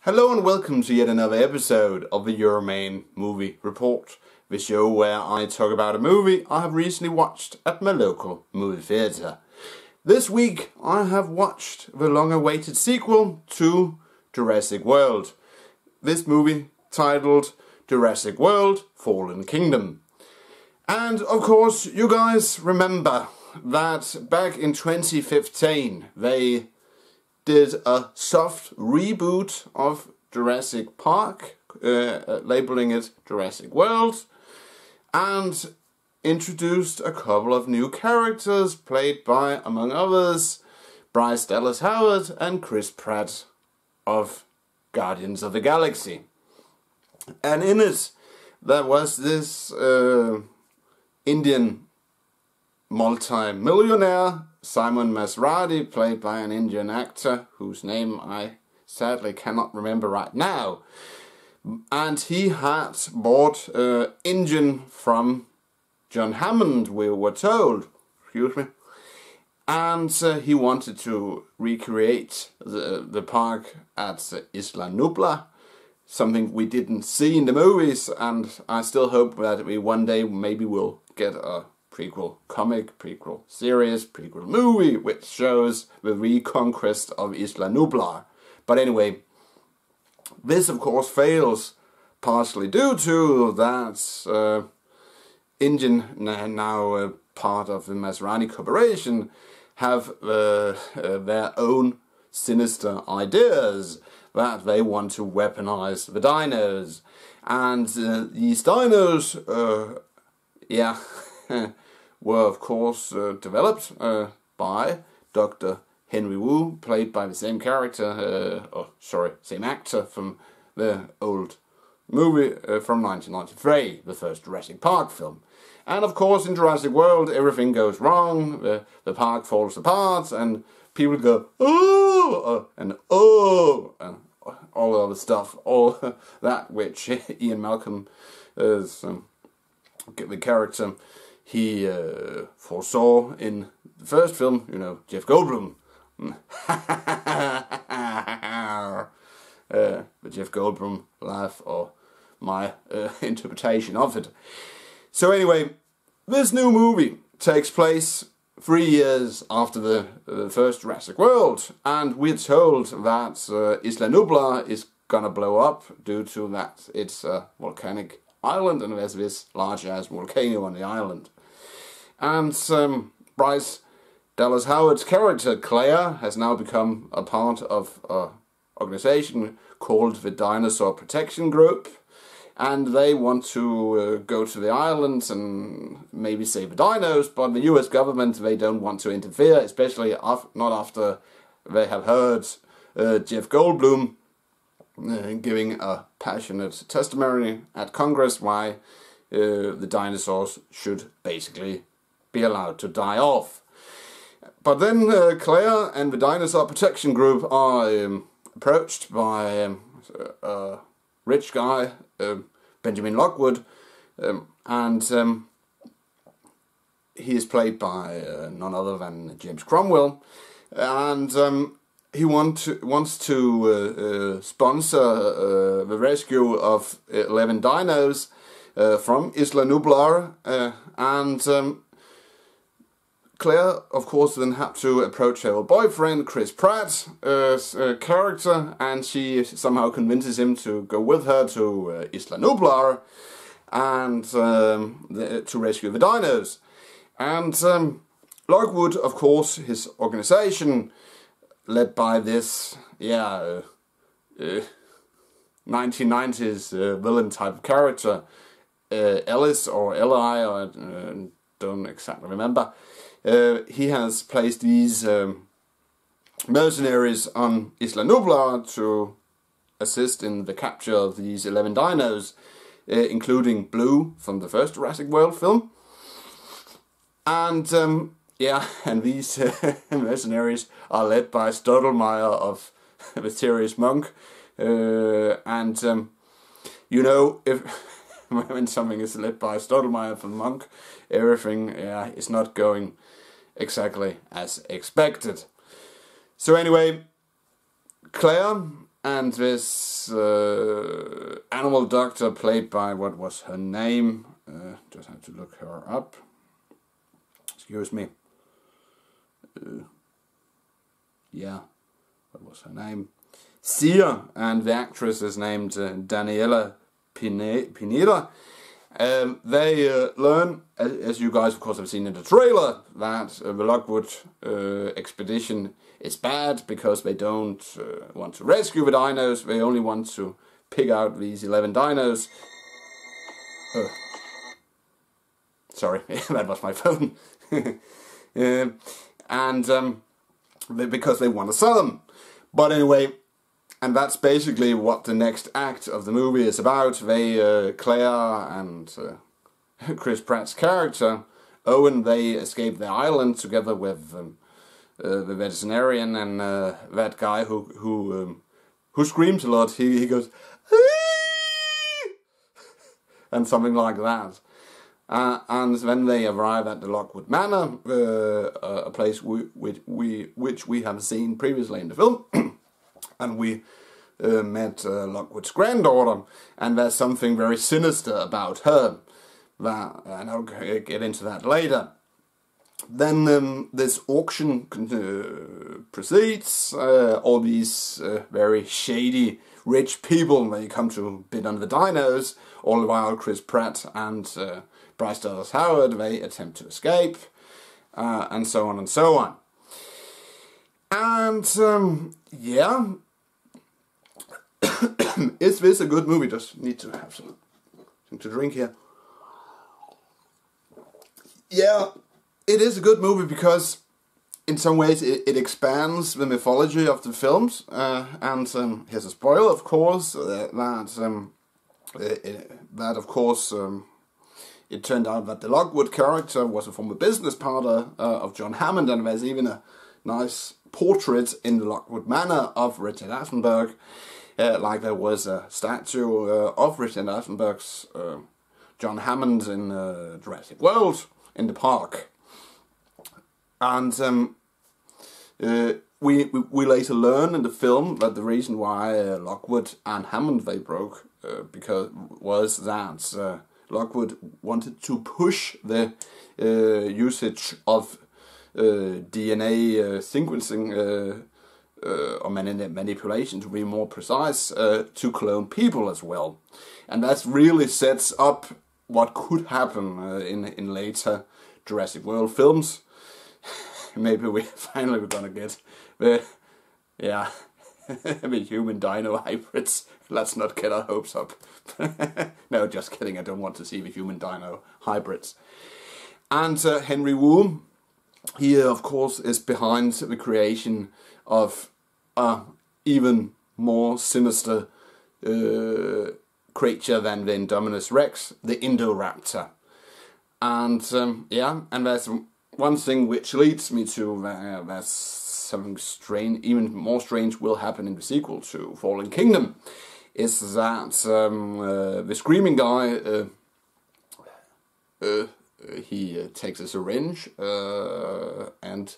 Hello and welcome to yet another episode of the Euroman Movie Report, the show where I talk about a movie I have recently watched at my local movie theatre. This week I have watched the long-awaited sequel to Jurrasic World. This movie titled Jurrasic World: Fallen Kingdom. And of course you guys remember that back in 2015 they did a soft reboot of Jurassic Park, labeling it Jurrasic World, and introduced a couple of new characters played by, among others, Bryce Dallas Howard and Chris Pratt of Guardians of the Galaxy. And in it there was this Indian multi-millionaire Simon Maserati, played by an Indian actor whose name I sadly cannot remember right now. And he had bought engine from John Hammond, we were told. Excuse me. And he wanted to recreate the park at Isla Nublar, something we didn't see in the movies, and I still hope that we one day maybe will get a prequel comic, prequel series, prequel movie, which shows the reconquest of Isla Nublar. But anyway, this of course fails, partially due to that Indian, now part of the Maserati Corporation, have their own sinister ideas that they want to weaponize the dinos. And these dinos, were of course developed by Dr. Henry Wu, played by the same character, same actor from the old movie from 1993, the first Jurassic Park film. And of course in Jurassic World everything goes wrong, the park falls apart and people go, oh, and oh, and all the other stuff, all that which Ian Malcolm is the character he foresaw in the first film, Jeff Goldblum. The Jeff Goldblum laugh, or my interpretation of it. So anyway, this new movie takes place 3 years after the first Jurassic World, and we're told that Isla Nublar is gonna blow up due to that it's a volcanic island and there's this large-ass volcano on the island. And Bryce Dallas Howard's character, Claire, has now become a part of an organization called the Dinosaur Protection Group, and they want to go to the island and maybe save the dinos, but the US government, they don't want to interfere, especially not after they have heard Jeff Goldblum giving a passionate testimony at Congress why the dinosaurs should basically be allowed to die off. But then Claire and the Dinosaur Protection Group are approached by a rich guy, Benjamin Lockwood, and he is played by none other than James Cromwell, and he wants to sponsor the rescue of 11 dinos from Isla Nublar, and Claire, of course, then had to approach her boyfriend, Chris Pratt's character, and she somehow convinces him to go with her to Isla Nublar and to rescue the dinos. And Lockwood, of course, his organization, led by this, 1990s villain type of character, Ellis or Eli, I don't exactly remember. He has placed these mercenaries on Isla Nublar to assist in the capture of these 11 dinos, including Blue from the first Jurassic World film. And and these mercenaries are led by Stottlemyre of the Mysterious Monk. If when something is led by Stottlemyre from Monk, everything is not going exactly as expected. So anyway, Claire And this animal doctor played by, what was her name? Just have to look her up. Excuse me. Yeah, what was her name? Sia, and the actress is named Daniela Pineda. They learn, as you guys of course have seen in the trailer, that the Lockwood expedition is bad because they don't want to rescue the dinos, they only want to pick out these 11 dinos. Sorry, that was my phone. Because they want to sell them. But anyway, and that's basically what the next act of the movie is about. They, Claire and Chris Pratt's character, Owen, they escape the island together with the veterinarian and that guy who screams a lot. He goes, "Aee!" and something like that. And then they arrive at the Lockwood Manor, a place which we have seen previously in the film, and we met Lockwood's granddaughter, and there's something very sinister about her, and I'll get into that later. Then this auction proceeds. All these very shady rich people, they come to bid on the dinos. All the while Chris Pratt and Bryce Dallas Howard, they attempt to escape, and so on and so on. And yeah, is this a good movie? Just need to have something to drink here. Yeah, it is a good movie because in some ways it expands the mythology of the films, and here's a spoiler, of course, that of course it turned out that the Lockwood character was a former business partner of John Hammond, and there's even a nice portrait in the Lockwood Manor of Richard Attenborough, like there was a statue of Richard Attenborough's John Hammond in Jurrasic World in the park. And we later learn in the film that the reason why Lockwood and Hammond they broke was that Lockwood wanted to push the usage of DNA sequencing or manipulation to be more precise to clone people as well, and that really sets up what could happen in later Jurassic World films. Maybe we're gonna get the the human dino hybrids. Let's not get our hopes up. No, just kidding. I don't want to see the human dino hybrids. And Henry Wu, he of course is behind the creation of even more sinister creature than the Indominus Rex, the Indoraptor. And yeah, and there's one thing which leads me to there's something strange, even more strange, will happen in the sequel to Fallen Kingdom, is that the screaming guy, he takes a syringe and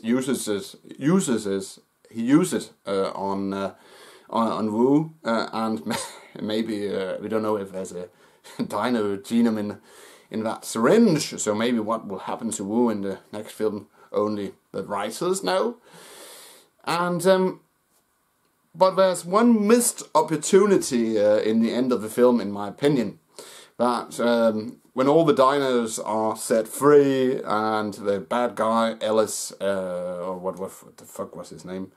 uses it on Wu, and maybe we don't know if there's a dino genome in that syringe, so maybe what will happen to Wu in the next film only the writers know. And but there's one missed opportunity in the end of the film, in my opinion, that when all the dinos are set free and the bad guy Ellis, or what the fuck was his name,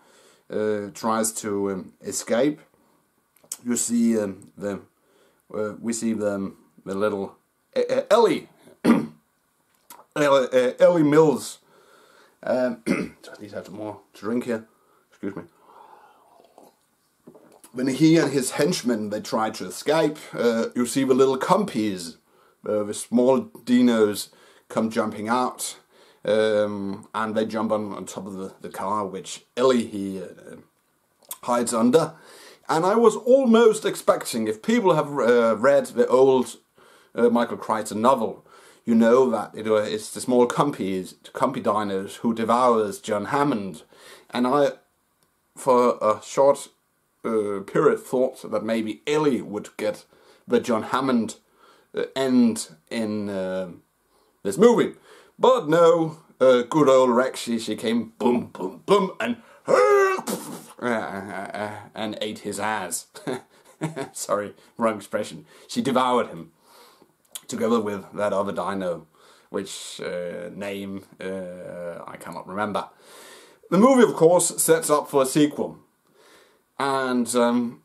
tries to escape, you see we see the little Ellie Ellie Mills. Just need to have some more to drink here. Excuse me. When he and his henchmen they try to escape, you see the little compies, the small dinos, come jumping out, and they jump on top of the car, which Ellie he hides under. And I was almost expecting, if people have read the old Michael Crichton novel, you know that it's the small compy dinos who devours John Hammond, and for a short period thought that maybe Ellie would get the John Hammond end in this movie. But no, good old Rexy, she came boom, boom, boom, and ate his ass. Sorry, wrong expression. She devoured him, together with that other dino, which name I cannot remember. The movie, of course, sets up for a sequel. And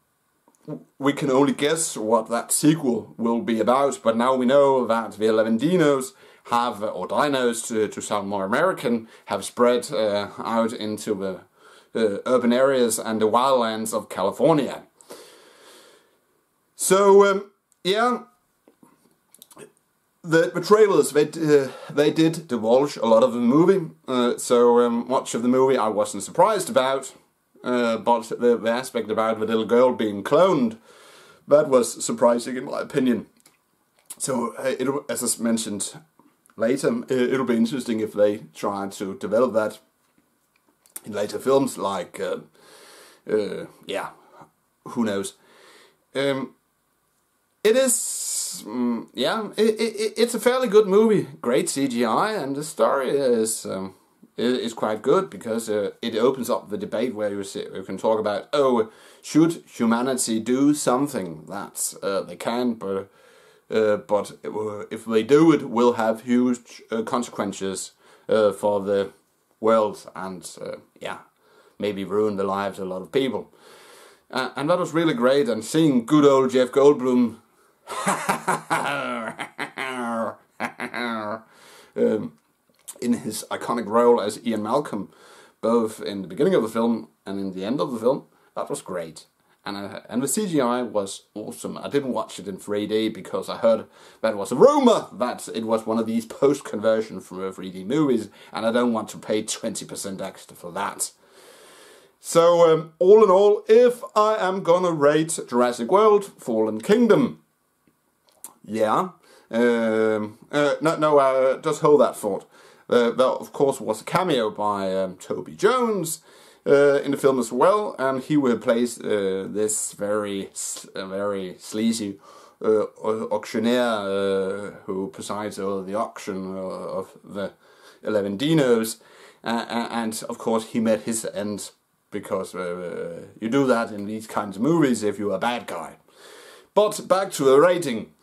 we can only guess what that sequel will be about, but now we know that the 11 dinos have, or dinos to sound more American, have spread out into the urban areas and the wildlands of California. So, yeah, the trailers, they did divulge a lot of the movie, so much of the movie I wasn't surprised about. But the aspect about the little girl being cloned, that was surprising in my opinion. So, as I mentioned later, it'll be interesting if they try to develop that in later films, like, yeah, who knows. It is, yeah, it's a fairly good movie, great CGI, and the story is quite good, because it opens up the debate where you can talk about, oh, should humanity do something that they can, but if they do, it will have huge consequences for the world, and yeah, maybe ruin the lives of a lot of people. And that was really great, and seeing good old Jeff Goldblum in his iconic role as Ian Malcolm, both in the beginning of the film and in the end of the film, that was great. And the CGI was awesome. I didn't watch it in 3D because I heard that was a rumour that it was one of these post-conversion from 3D movies, and I don't want to pay 20% extra for that. So, all in all, if I am gonna rate Jurassic World Fallen Kingdom, yeah, just hold that thought. There, of course, was a cameo by Toby Jones in the film as well, and he replaced this very sleazy auctioneer who presides over the auction of the 11 dinos, and of course he met his end, because you do that in these kinds of movies if you're a bad guy. But back to the rating.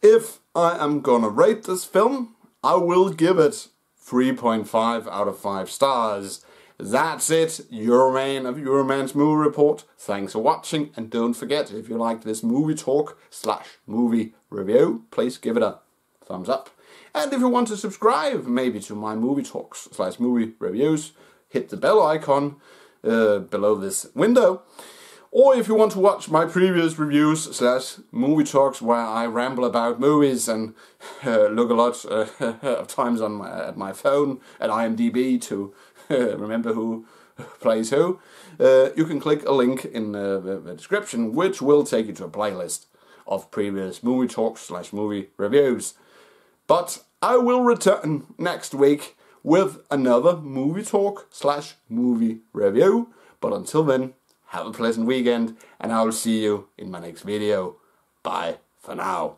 If I am gonna rate this film, I will give it 3.5 out of 5 stars. That's it, Euroman of Euroman's Movie Report. Thanks for watching, and don't forget, if you liked this movie talk / movie review, please give it a thumbs up. And if you want to subscribe, maybe to my movie talks / movie reviews, hit the bell icon below this window. Or if you want to watch my previous reviews / movie talks where I ramble about movies and look a lot of times at my phone at IMDb to remember who plays who, you can click a link in the description, which will take you to a playlist of previous movie talks / movie reviews. But I will return next week with another movie talk / movie review. But until then, have a pleasant weekend, and I will see you in my next video. Bye for now.